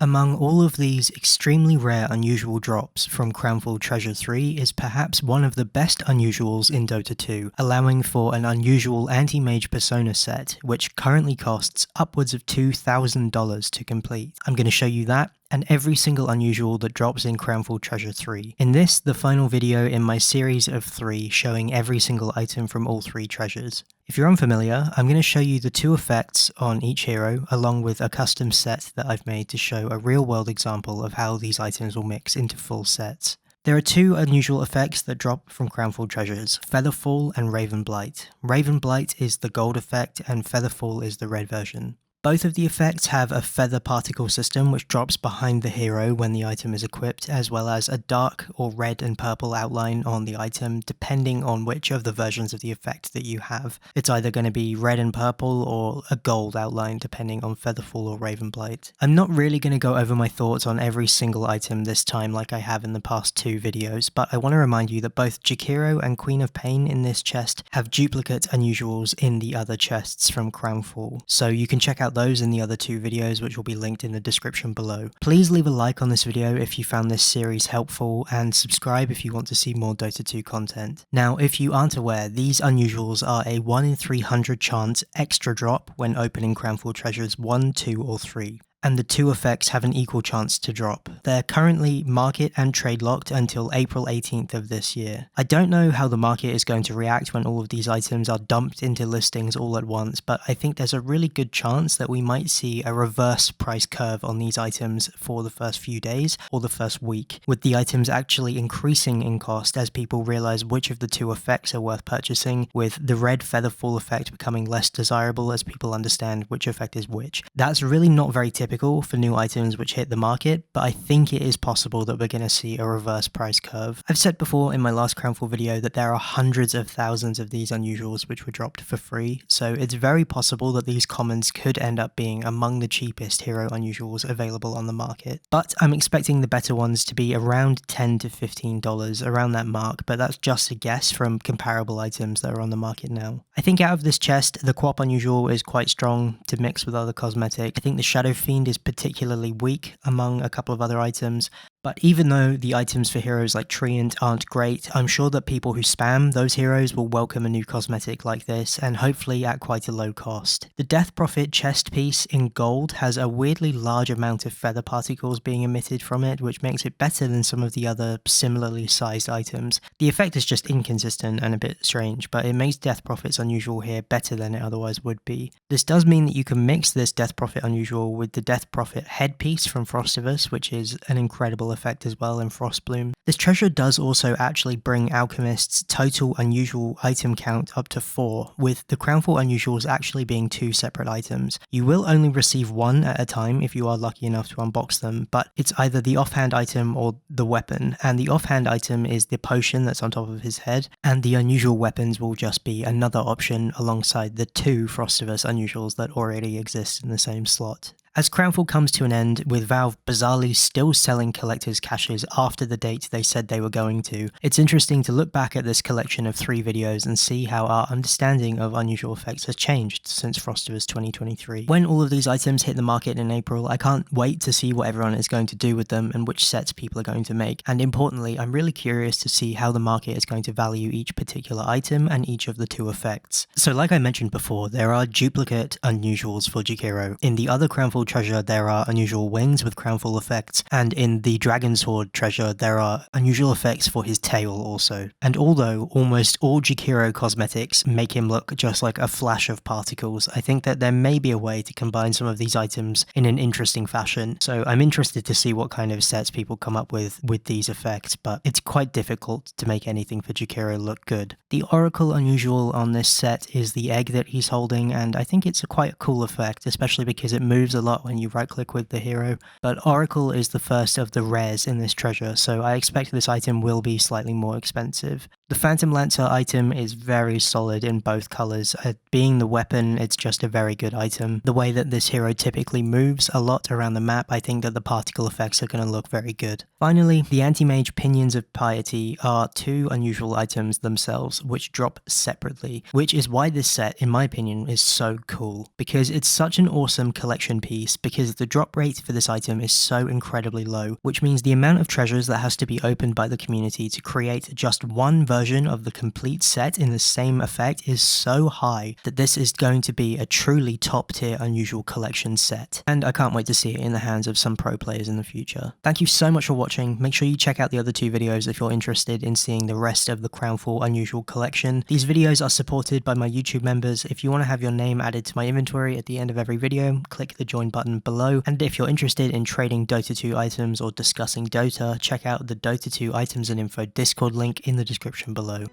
Among all of these extremely rare unusual drops from Crownfall Treasure 3 is perhaps one of the best unusuals in Dota 2, allowing for an unusual anti-mage persona set, which currently costs upwards of $2,000 to complete. I'm going to show you that and every single unusual that drops in Crownfall Treasure 3. In this, the final video in my series of 3 showing every single item from all 3 treasures. If you're unfamiliar, I'm going to show you the 2 effects on each hero, along with a custom set that I've made to show a real-world example of how these items will mix into full sets. There are 2 unusual effects that drop from Crownfall treasures, Featherfall and Raven Blight. Raven Blight is the gold effect and Featherfall is the red version. Both of the effects have a feather particle system which drops behind the hero when the item is equipped, as well as a dark or red and purple outline on the item depending on which of the versions of the effect that you have. It's either going to be red and purple or a gold outline depending on Featherfall or Raven Blight. I'm not really going to go over my thoughts on every single item this time like I have in the past 2 videos, but I want to remind you that both Jakiro and Queen of Pain in this chest have duplicate unusuals in the other chests from Crownfall, so you can check out those in the other 2 videos, which will be linked in the description below. Please leave a like on this video if you found this series helpful, and subscribe if you want to see more Dota 2 content. Now, if you aren't aware, these unusuals are a 1 in 300 chance extra drop when opening Crownfall treasures 1, 2, or 3. And the 2 effects have an equal chance to drop. They're currently market and trade locked until April 18th of this year. I don't know how the market is going to react when all of these items are dumped into listings all at once, but I think there's a really good chance that we might see a reverse price curve on these items for the first few days or the first week, with the items actually increasing in cost as people realize which of the 2 effects are worth purchasing, with the red Featherfall effect becoming less desirable as people understand which effect is which. That's really not very typical for new items which hit the market, but I think it is possible that we're going to see a reverse price curve. I've said before in my last Crownfall video that there are hundreds of thousands of these unusuals which were dropped for free, so it's very possible that these commons could end up being among the cheapest hero unusuals available on the market. But I'm expecting the better ones to be around $10 to $15, around that mark, but that's just a guess from comparable items that are on the market now. I think out of this chest, the Quap unusual is quite strong to mix with other cosmetics. I think the Shadow Fiend is particularly weak among a couple of other items, but even though the items for heroes like Treant aren't great, I'm sure that people who spam those heroes will welcome a new cosmetic like this, and hopefully at quite a low cost. The Death Prophet chest piece in gold has a weirdly large amount of feather particles being emitted from it, which makes it better than some of the other similarly sized items. The effect is just inconsistent and a bit strange, but it makes Death Prophet's unusual here better than it otherwise would be. This does mean that you can mix this Death Prophet unusual with the Death Prophet headpiece from Frostivus, which is an incredible effect as well in Frostbloom. This treasure does also actually bring Alchemist's total unusual item count up to 4, with the Crownfall unusuals actually being 2 separate items. You will only receive 1 at a time if you are lucky enough to unbox them, but it's either the offhand item or the weapon, and the offhand item is the potion that's on top of his head, and the unusual weapons will just be another option alongside the 2 Frostivus unusuals that already exist in the same slot. As Crownfall comes to an end, with Valve bizarrely still selling collector's caches after the date they said they were going to, it's interesting to look back at this collection of 3 videos and see how our understanding of unusual effects has changed since Frostivus 2023. When all of these items hit the market in April, I can't wait to see what everyone is going to do with them and which sets people are going to make, and importantly, I'm really curious to see how the market is going to value each particular item and each of the 2 effects. So like I mentioned before, there are duplicate unusuals for Jakiro. In the other Crownfall treasure, there are unusual wings with Crownfall effects, and in the Dragon Sword treasure, there are unusual effects for his tail also. And although almost all Jakiro cosmetics make him look just like a flash of particles, I think that there may be a way to combine some of these items in an interesting fashion. So I'm interested to see what kind of sets people come up with these effects, but it's quite difficult to make anything for Jakiro look good. The Oracle unusual on this set is the egg that he's holding, and I think it's quite a cool effect, especially because it moves a lot when you right click with the hero, but Oracle is the first of the rares in this treasure, so I expect this item will be slightly more expensive. The Phantom Lancer item is very solid in both colours. Being the weapon, it's just a very good item. The way that this hero typically moves a lot around the map, I think that the particle effects are going to look very good. Finally, the Anti-Mage Pinions of Piety are two unusual items themselves, which drop separately, which is why this set, in my opinion, is so cool. Because it's such an awesome collection piece, because the drop rate for this item is so incredibly low, which means the amount of treasures that has to be opened by the community to create just one version of the complete set in the same effect is so high that this is going to be a truly top tier unusual collection set. And I can't wait to see it in the hands of some pro players in the future. Thank you so much for watching. Make sure you check out the other two videos if you're interested in seeing the rest of the Crownfall unusual collection. These videos are supported by my YouTube members. If you want to have your name added to my inventory at the end of every video, click the join button below. And if you're interested in trading Dota 2 items or discussing Dota, check out the Dota 2 items and info Discord link in the description below.